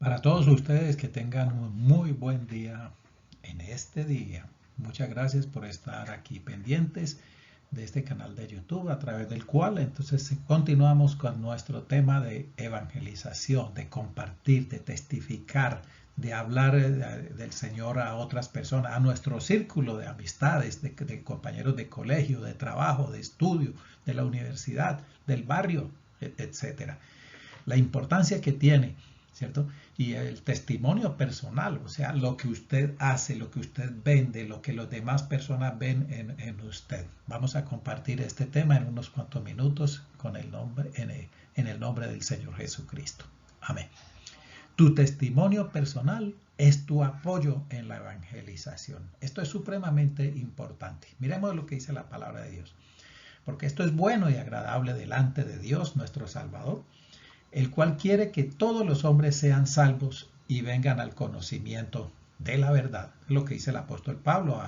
Para todos ustedes que tengan un muy buen día en este día. Muchas gracias por estar aquí pendientes de este canal de YouTube a través del cual entonces continuamos con nuestro tema de evangelización, de compartir, de testificar, de hablar del Señor a otras personas, a nuestro círculo de amistades, de compañeros de colegio, de trabajo, de estudio, de la universidad, del barrio, etcétera. La importancia que tiene, ¿cierto? Y el testimonio personal, o sea, lo que usted hace, lo que usted vende, lo que las demás personas ven en usted. Vamos a compartir este tema en unos cuantos minutos con el nombre, en el nombre del Señor Jesucristo. Amén. Tu testimonio personal es tu apoyo en la evangelización. Esto es supremamente importante. Miremos lo que dice la palabra de Dios. Porque esto es bueno y agradable delante de Dios, nuestro Salvador, el cual quiere que todos los hombres sean salvos y vengan al conocimiento de la verdad. Es lo que dice el apóstol Pablo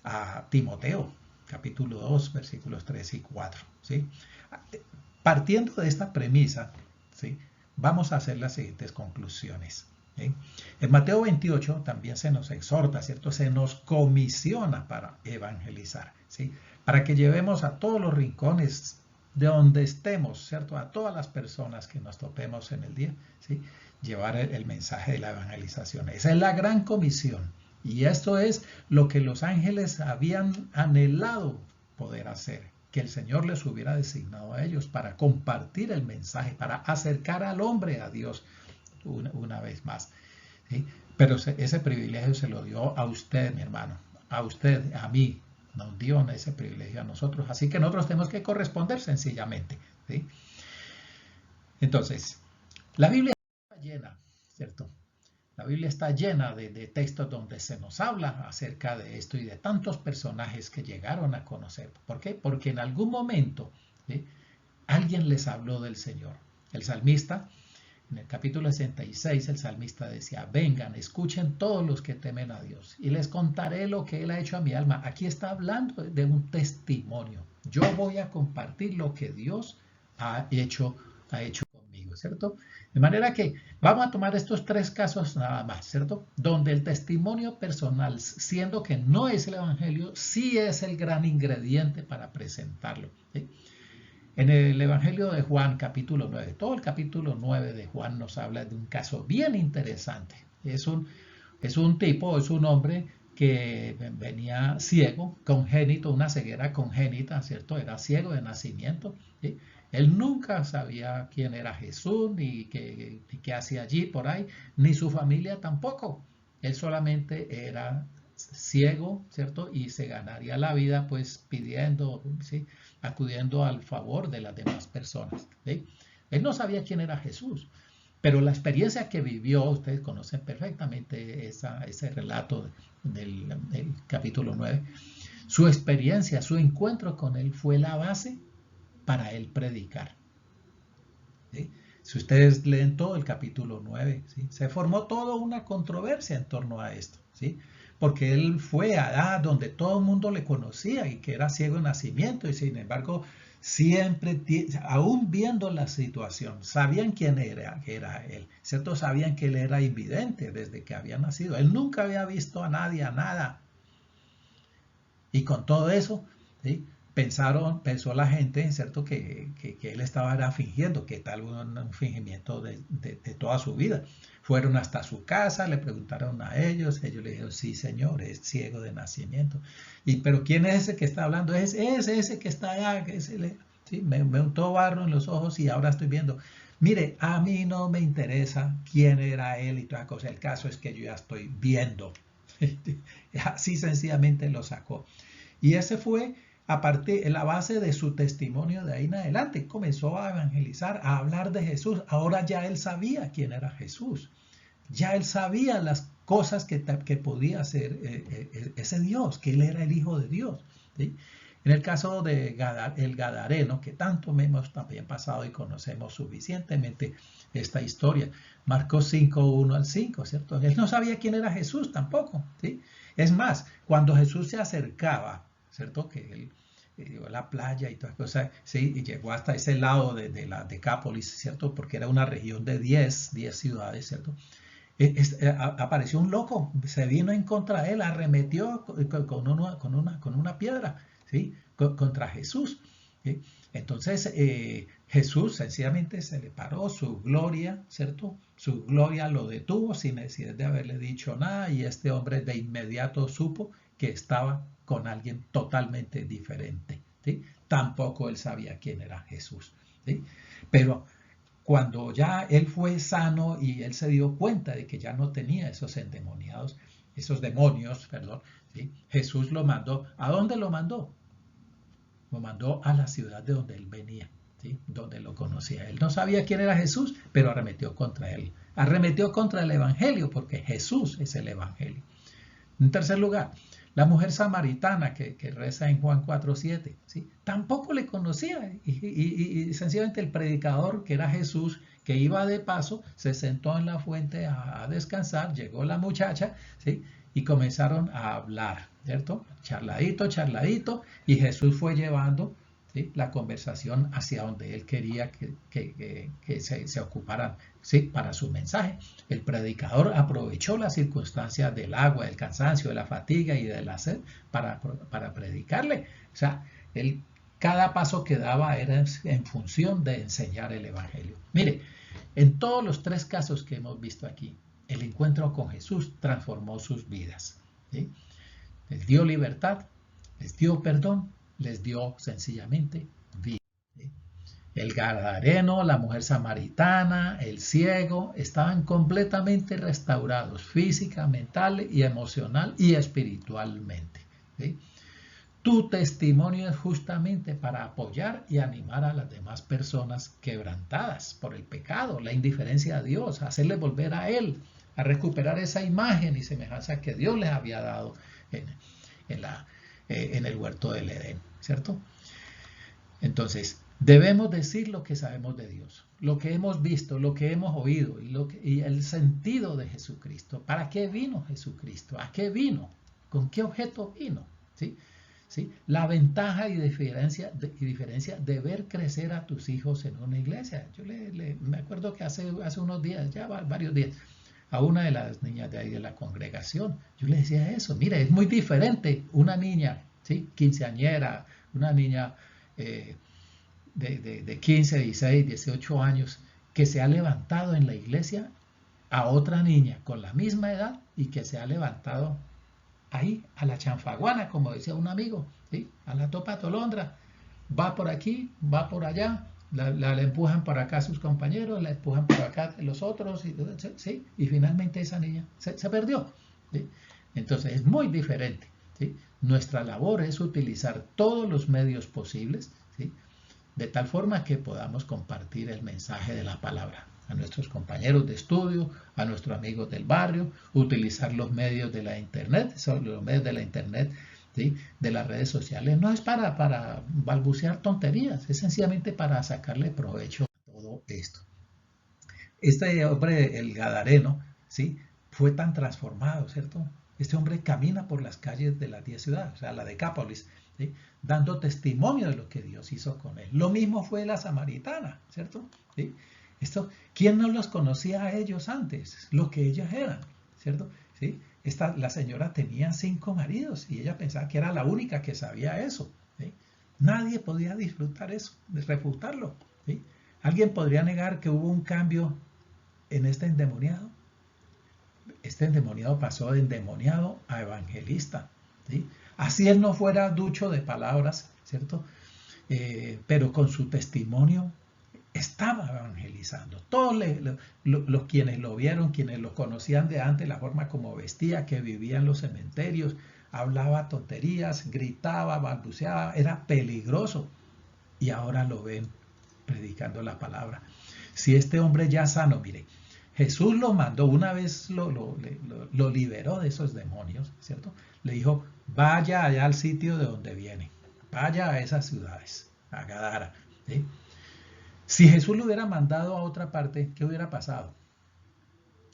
a Timoteo, capítulo 2, versículos 3 y 4. ¿Sí? Partiendo de esta premisa, ¿sí?, vamos a hacer las siguientes conclusiones. ¿Sí? En Mateo 28 también se nos exhorta, ¿cierto? Se nos comisiona para evangelizar, ¿sí?, para que llevemos a todos los rincones de donde estemos, ¿cierto?, a todas las personas que nos topemos en el día, ¿sí?, llevar el mensaje de la evangelización. Esa es la gran comisión. Y esto es lo que los ángeles habían anhelado poder hacer, que el Señor les hubiera designado a ellos para compartir el mensaje, para acercar al hombre a Dios una vez más, ¿sí? Pero ese privilegio se lo dio a usted, mi hermano, a usted, a mí, nos dio ese privilegio a nosotros, así que nosotros tenemos que corresponder sencillamente, ¿sí? Entonces, la Biblia está llena, ¿cierto? La Biblia está llena de textos donde se nos habla acerca de esto y de tantos personajes que llegaron a conocer. ¿Por qué? Porque en algún momento, ¿sí?, alguien les habló del Señor. El salmista, en el capítulo 66, el salmista decía: vengan, escuchen todos los que temen a Dios y les contaré lo que Él ha hecho a mi alma. Aquí está hablando de un testimonio. Yo voy a compartir lo que Dios ha hecho conmigo, ¿cierto? De manera que vamos a tomar estos tres casos nada más, ¿cierto? Donde el testimonio personal, siendo que no es el evangelio, sí es el gran ingrediente para presentarlo, ¿sí? En el Evangelio de Juan, capítulo 9, todo el capítulo 9 de Juan nos habla de un caso bien interesante. Es un tipo, es un hombre que venía ciego, congénito, una ceguera congénita, ¿cierto? Era ciego de nacimiento, ¿sí? Él nunca sabía quién era Jesús, ni qué hacía allí por ahí, ni su familia tampoco. Él solamente era ciego, ¿cierto? Y se ganaría la vida pues pidiendo, ¿sí?, acudiendo al favor de las demás personas, ¿sí? Él no sabía quién era Jesús, pero la experiencia que vivió, ustedes conocen perfectamente ese relato del capítulo 9, su experiencia, su encuentro con él fue la base para él predicar, ¿sí? Si ustedes leen todo el capítulo 9, ¿sí?, se formó toda una controversia en torno a esto, ¿sí?, porque él fue allá donde todo el mundo le conocía y que era ciego de nacimiento, y sin embargo siempre, aún viendo la situación, sabían quién era él, ¿cierto? Sabían que él era invidente desde que había nacido. Él nunca había visto a nadie, a nada. Y con todo eso, ¿sí?, pensó la gente, ¿cierto?, que él estaba fingiendo, que tal un fingimiento de toda su vida. Fueron hasta su casa, le preguntaron a ellos le dijeron: sí, señor, es ciego de nacimiento. Pero ¿quién es ese que está hablando? Es ese que está allá, que ¿sí? me untó barro en los ojos y ahora estoy viendo. Mire, a mí no me interesa quién era él y toda cosa. El caso es que yo ya estoy viendo. Así sencillamente lo sacó. Y ese fue la base de su testimonio. De ahí en adelante comenzó a evangelizar, a hablar de Jesús. Ahora ya él sabía quién era Jesús. Ya él sabía las cosas que podía hacer ese Dios, que él era el Hijo de Dios, ¿sí? En el caso de el Gadareno, que tanto hemos también pasado y conocemos suficientemente esta historia, Marcos 5, 1 al 5, ¿cierto? Él no sabía quién era Jesús tampoco, ¿sí? Es más, cuando Jesús se acercaba, ¿cierto?, que él llegó a la playa y todas cosas, sí, y llegó hasta ese lado de la Decápolis, ¿cierto? Porque era una región de 10 ciudades, ¿cierto? Apareció un loco, se vino en contra de él, arremetió con una piedra, ¿sí? Contra Jesús. ¿Sí? Entonces Jesús sencillamente se le paró, su gloria, ¿cierto? Su gloria lo detuvo sin necesidad de haberle dicho nada y este hombre de inmediato supo que estaba con alguien totalmente diferente. ¿Sí? Tampoco él sabía quién era Jesús. ¿Sí? Pero cuando ya él fue sano y él se dio cuenta de que ya no tenía esos endemoniados, esos demonios, perdón, ¿sí? Jesús lo mandó. ¿A dónde lo mandó? Lo mandó a la ciudad de donde él venía, ¿sí? Donde lo conocía. Él no sabía quién era Jesús, pero arremetió contra él. Arremetió contra el Evangelio, porque Jesús es el Evangelio. En tercer lugar, la mujer samaritana que reza en Juan 4:7, ¿sí? Tampoco le conocía y sencillamente el predicador, que era Jesús, que iba de paso, se sentó en la fuente a descansar, llegó la muchacha, ¿sí? Y comenzaron a hablar, ¿cierto? Charladito, charladito, y Jesús fue llevando, ¿sí? La conversación hacia donde él quería que se ocuparan, ¿sí? Para su mensaje. El predicador aprovechó las circunstancias del agua, del cansancio, de la fatiga y de la sed para predicarle. O sea, él, cada paso que daba era en función de enseñar el Evangelio. Mire, en todos los tres casos que hemos visto aquí, el encuentro con Jesús transformó sus vidas. ¿Sí? Les dio libertad, les dio perdón, les dio sencillamente vida. ¿Sí? El gadareno, la mujer samaritana, el ciego, estaban completamente restaurados física, mental y emocional y espiritualmente. ¿Sí? Tu testimonio es justamente para apoyar y animar a las demás personas quebrantadas por el pecado, la indiferencia a Dios, hacerles volver a Él, a recuperar esa imagen y semejanza que Dios les había dado en el huerto del Edén, ¿cierto? Entonces, debemos decir lo que sabemos de Dios, lo que hemos visto, lo que hemos oído y el sentido de Jesucristo. ¿Para qué vino Jesucristo? ¿A qué vino? ¿Con qué objeto vino? ¿Sí? ¿Sí? La ventaja y diferencia de ver crecer a tus hijos en una iglesia. Yo me acuerdo que hace unos días, ya varios días, a una de las niñas de ahí de la congregación, yo le decía eso, mira, es muy diferente una niña, ¿sí? Quinceañera, una niña de 15, 16, 18 años, que se ha levantado en la iglesia a otra niña con la misma edad y que se ha levantado ahí a la chanfaguana, como decía un amigo, ¿sí? A la topa tolondra, va por aquí, va por allá, la empujan por acá sus compañeros, la empujan por acá los otros, ¿sí? Y finalmente esa niña se perdió. ¿Sí? Entonces es muy diferente. ¿Sí? Nuestra labor es utilizar todos los medios posibles, ¿sí? De tal forma que podamos compartir el mensaje de la palabra a nuestros compañeros de estudio, a nuestros amigos del barrio, utilizar los medios de la internet, los medios de la internet, ¿sí? De las redes sociales. No es para balbucear tonterías, es sencillamente para sacarle provecho a todo esto. Este hombre, el gadareno, ¿sí? Fue tan transformado, ¿cierto? Este hombre camina por las calles de las 10 ciudades, o sea, la Decápolis, ¿sí? Dando testimonio de lo que Dios hizo con él. Lo mismo fue la samaritana, ¿cierto? ¿Sí? Esto, ¿quién no los conocía a ellos antes? Lo que ellas eran, ¿cierto? ¿Sí? La señora tenía 5 maridos y ella pensaba que era la única que sabía eso. ¿Sí? Nadie podía disfrutar eso, refutarlo. ¿Sí? ¿Alguien podría negar que hubo un cambio en este endemoniado? Este endemoniado pasó de endemoniado a evangelista. ¿Sí? Así él no fuera ducho de palabras, ¿cierto? Pero con su testimonio estaba evangelizando. Todos los quienes lo vieron, quienes lo conocían de antes, la forma como vestía, que vivía en los cementerios, hablaba tonterías, gritaba, balbuceaba, era peligroso. Y ahora lo ven predicando la palabra. Si este hombre ya sano, mire, Jesús lo mandó, una vez lo liberó de esos demonios, ¿cierto? Le dijo, vaya allá al sitio de donde viene, vaya a esas ciudades, a Gadara. ¿Sí? Si Jesús lo hubiera mandado a otra parte, ¿qué hubiera pasado?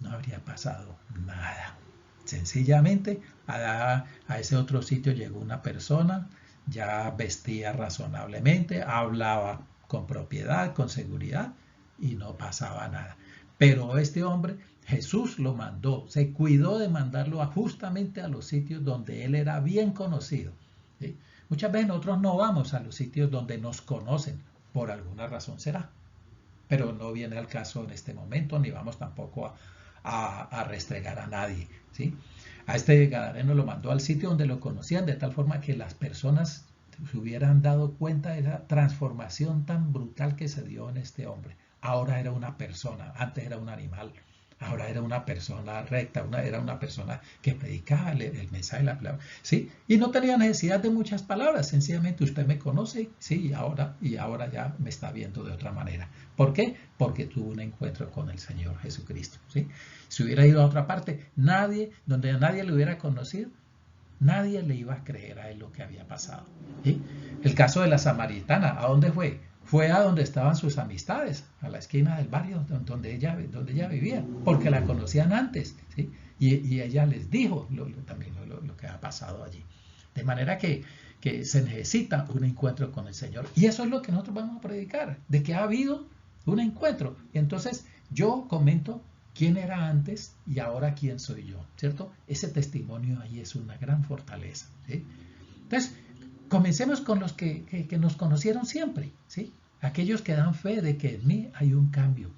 No habría pasado nada. Sencillamente a ese otro sitio llegó una persona, ya vestía razonablemente, hablaba con propiedad, con seguridad y no pasaba nada. Pero este hombre, Jesús lo mandó, se cuidó de mandarlo justamente a los sitios donde él era bien conocido. ¿Sí? Muchas veces nosotros no vamos a los sitios donde nos conocen, por alguna razón será, pero no viene al caso en este momento, ni vamos tampoco a restregar a nadie. ¿Sí? A este gadareno lo mandó al sitio donde lo conocían, de tal forma que las personas se hubieran dado cuenta de esa transformación tan brutal que se dio en este hombre. Ahora era una persona, antes era un animal, ahora era una persona recta, era una persona que predicaba el mensaje de la palabra, ¿sí? Y no tenía necesidad de muchas palabras, sencillamente usted me conoce, sí, y ahora ya me está viendo de otra manera. ¿Por qué? Porque tuvo un encuentro con el Señor Jesucristo, ¿sí? Si hubiera ido a otra parte, donde nadie le hubiera conocido, nadie le iba a creer a él lo que había pasado. ¿Sí? El caso de la samaritana, ¿a dónde fue? Fue a donde estaban sus amistades, a la esquina del barrio donde ella vivía, porque la conocían antes. ¿Sí? Y ella les dijo también lo que ha pasado allí. De manera que se necesita un encuentro con el Señor. Y eso es lo que nosotros vamos a predicar, de que ha habido un encuentro. Y entonces yo comento quién era antes y ahora quién soy yo, ¿cierto? Ese testimonio ahí es una gran fortaleza, ¿sí? Entonces, comencemos con los que nos conocieron siempre, ¿sí? Aquellos que dan fe de que en mí hay un cambio.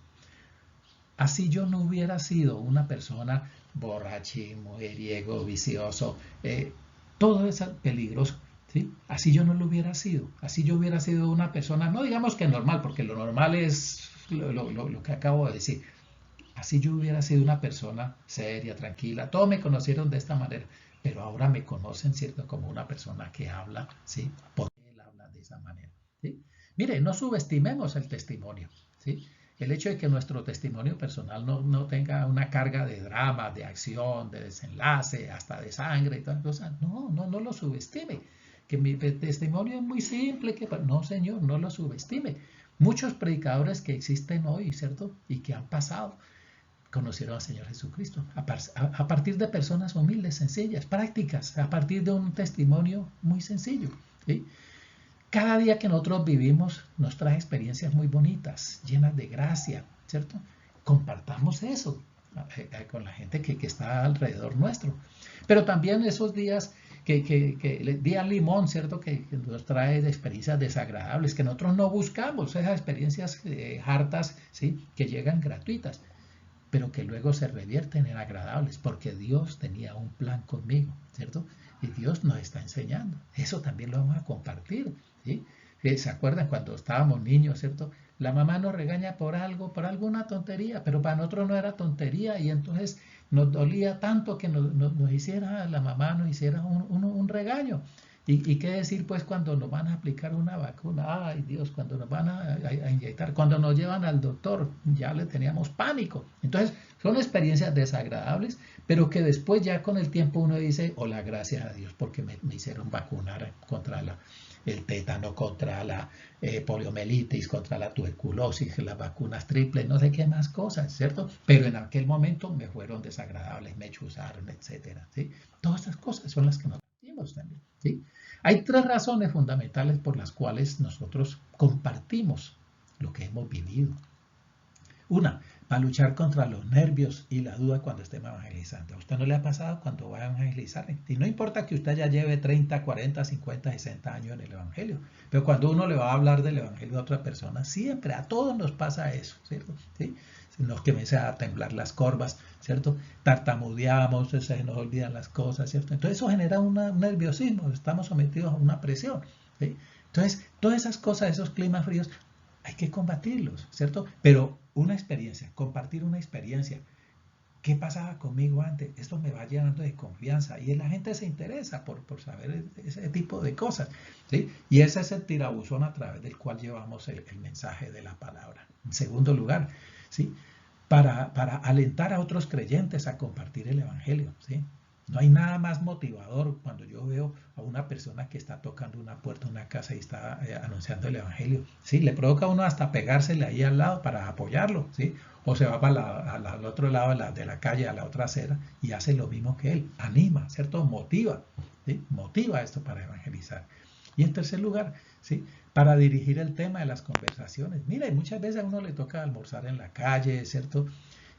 Así yo no hubiera sido una persona borrachi, mujeriego, vicioso, todo eso peligroso, ¿sí? Así yo no lo hubiera sido. Así yo hubiera sido una persona, no digamos que normal, porque lo normal es lo que acabo de decir. Así yo hubiera sido una persona seria, tranquila. Todos me conocieron de esta manera, pero ahora me conocen, ¿cierto? Como una persona que habla, ¿sí? Porque él habla de esa manera, ¿sí? Mire, no subestimemos el testimonio, ¿sí? El hecho de que nuestro testimonio personal no tenga una carga de drama, de acción, de desenlace, hasta de sangre y todas cosas, no lo subestime. Que mi testimonio es muy simple, no, señor, no lo subestime. Muchos predicadores que existen hoy, ¿cierto? Y que han pasado, conocieron al Señor Jesucristo a partir de personas humildes, sencillas, prácticas, a partir de un testimonio muy sencillo. ¿Sí? Cada día que nosotros vivimos nos trae experiencias muy bonitas, llenas de gracia, ¿cierto? Compartamos eso con la gente que está alrededor nuestro. Pero también esos días el día limón, ¿cierto? Que nos trae experiencias desagradables, que nosotros no buscamos, esas experiencias hartas, ¿sí? Que llegan gratuitas, pero que luego se revierten en agradables, porque Dios tenía un plan conmigo, ¿cierto? Y Dios nos está enseñando. Eso también lo vamos a compartir, ¿sí? ¿Se acuerdan cuando estábamos niños, ¿cierto? La mamá nos regaña por algo, por alguna tontería, pero para nosotros no era tontería y entonces nos dolía tanto que la mamá nos hiciera un regaño. ¿Y qué decir pues cuando nos van a aplicar una vacuna? Ay Dios, cuando nos van a inyectar, cuando nos llevan al doctor, ya le teníamos pánico. Entonces son experiencias desagradables, pero que después ya con el tiempo uno dice, hola, gracias a Dios porque me hicieron vacunar contra el tétano, contra la poliomielitis, contra la tuberculosis, las vacunas triples, no sé qué más cosas, ¿cierto? Pero en aquel momento me fueron desagradables, me chuzaron, etcétera, ¿sí? Todas estas cosas son las que nos sentimos también, ¿sí? Hay tres razones fundamentales por las cuales nosotros compartimos lo que hemos vivido. Una, para luchar contra los nervios y la duda cuando estemos evangelizando. ¿A usted no le ha pasado cuando va a evangelizar? Y no importa que usted ya lleve 30, 40, 50, 60 años en el evangelio, pero cuando uno le va a hablar del evangelio a otra persona, siempre, a todos nos pasa eso, ¿cierto? ¿Sí? Nos comienza a temblar las corvas, ¿cierto? Tartamudeamos, se nos olvidan las cosas, ¿cierto? Entonces eso genera un nerviosismo, estamos sometidos a una presión, ¿sí? Entonces, todas esas cosas, esos climas fríos, hay que combatirlos, ¿cierto? Pero una experiencia, compartir una experiencia. ¿Qué pasaba conmigo antes? Esto me va llenando de confianza y la gente se interesa por saber ese tipo de cosas, ¿sí? Y ese es el tirabuzón a través del cual llevamos el mensaje de la palabra. En segundo lugar, ¿sí? Para alentar a otros creyentes a compartir el evangelio, ¿sí? No hay nada más motivador cuando yo veo a una persona que está tocando una puerta de una casa y está anunciando el evangelio. Sí, le provoca a uno hasta pegársele ahí al lado para apoyarlo, ¿sí? O se va al otro lado de la calle, a la otra acera, y hace lo mismo que él. Anima, ¿cierto? Motiva, ¿sí? Motiva esto para evangelizar. Y en tercer lugar, ¿sí? Para dirigir el tema de las conversaciones. Mira, y muchas veces a uno le toca almorzar en la calle, ¿cierto?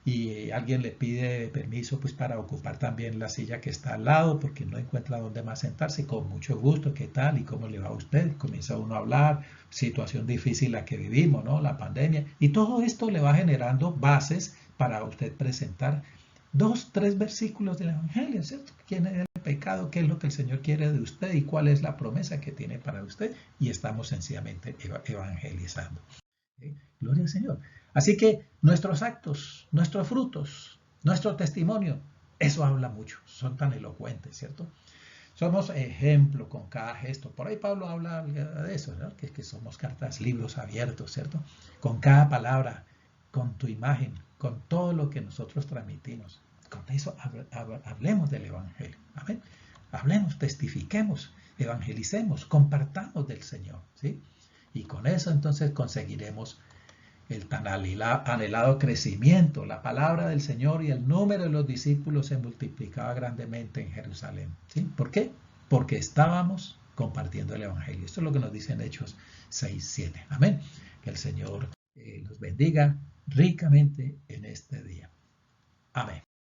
Y alguien le pide permiso pues para ocupar también la silla que está al lado porque no encuentra dónde más sentarse. Con mucho gusto, ¿qué tal? ¿Y cómo le va a usted? Comienza uno a hablar, situación difícil la que vivimos, ¿no? La pandemia. Y todo esto le va generando bases para usted presentar 2, 3 versículos del Evangelio, ¿cierto? ¿Quién es el pecado? ¿Qué es lo que el Señor quiere de usted? ¿Y cuál es la promesa que tiene para usted? Y estamos sencillamente evangelizando. ¿Sí? Gloria al Señor. Así que nuestros actos, nuestros frutos, nuestro testimonio, eso habla mucho, son tan elocuentes, ¿cierto? Somos ejemplo con cada gesto. Por ahí Pablo habla de eso, ¿no? Que somos cartas, libros abiertos, ¿cierto? Con cada palabra, con tu imagen, con todo lo que nosotros transmitimos. Con eso hablemos del Evangelio. Amén. Hablemos, testifiquemos, evangelicemos, compartamos del Señor, ¿sí? Y con eso entonces conseguiremos el tan anhelado crecimiento. La palabra del Señor y el número de los discípulos se multiplicaba grandemente en Jerusalén. ¿Sí? ¿Por qué? Porque estábamos compartiendo el Evangelio. Esto es lo que nos dice en Hechos 6:7. Amén. Que el Señor los bendiga ricamente en este día. Amén.